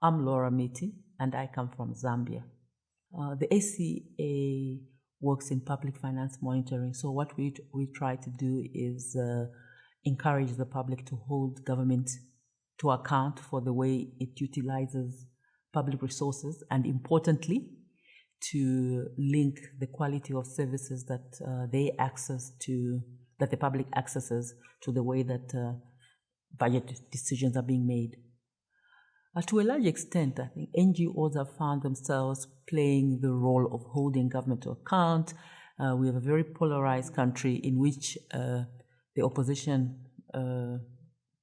I'm Laura Miti, and I come from Zambia. The ACA works in public finance monitoring. So what we try to do is encourage the public to hold government to account for the way it utilizes public resources, and importantly, to link the quality of services that that the public accesses to the way that budget decisions are being made. To a large extent, I think NGOs have found themselves playing the role of holding government to account. We have a very polarized country in which the opposition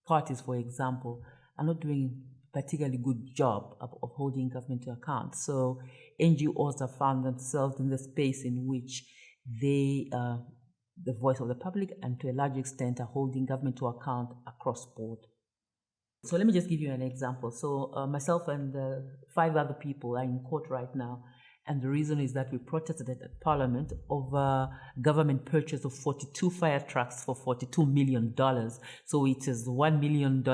parties, for example, are not doing a particularly good job of holding government to account. So NGOs have found themselves in the space in which they are the voice of the public, and to a large extent are holding government to account across board. So let me just give you an example. So myself and 5 other people are in court right now. And the reason is that we protested at Parliament over government purchase of 42 fire trucks for $42 million. So it is $1 million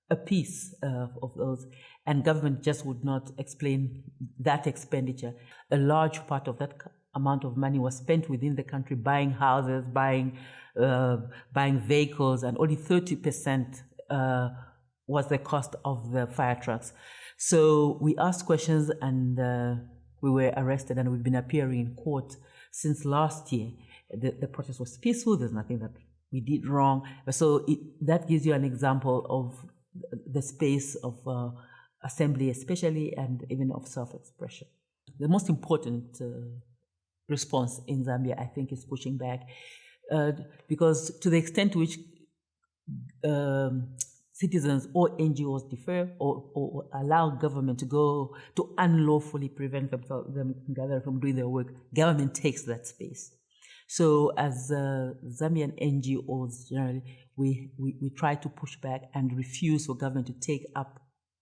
a piece of those. And government just would not explain that expenditure. A large part of that amount of money was spent within the country buying houses, buying vehicles, and only 30% was the cost of the fire trucks. So we asked questions, and we were arrested, and we've been appearing in court since last year. The protest was peaceful. There's nothing that we did wrong. So that gives you an example of the space of assembly, especially, and even of self-expression. The most important response in Zambia, I think, is pushing back, because to the extent to which citizens or NGOs defer or allow government to unlawfully prevent them from doing their work, government takes that space. So as Zambian NGOs generally, we try to push back and refuse for government to take up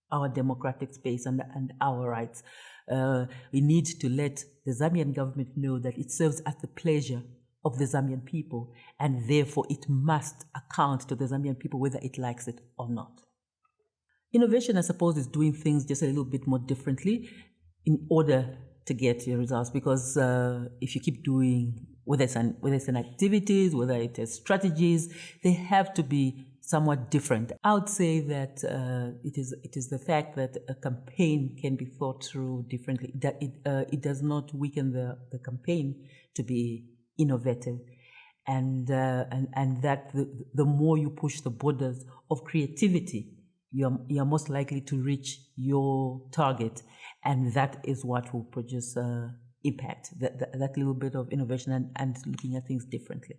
our democratic space and our rights. We need to let the Zambian government know that it serves at the pleasure of the Zambian people, and therefore it must account to the Zambian people whether it likes it or not. Innovation, I suppose, is doing things just a little bit more differently in order to get your results, because if you keep doing, whether it's an activities, whether it is strategies, they have to be somewhat different. I would say that it is the fact that a campaign can be thought through differently, that it does not weaken the campaign to be innovative, and that the more you push the borders of creativity, you're most likely to reach your target, and that is what will produce impact, that little bit of innovation and looking at things differently.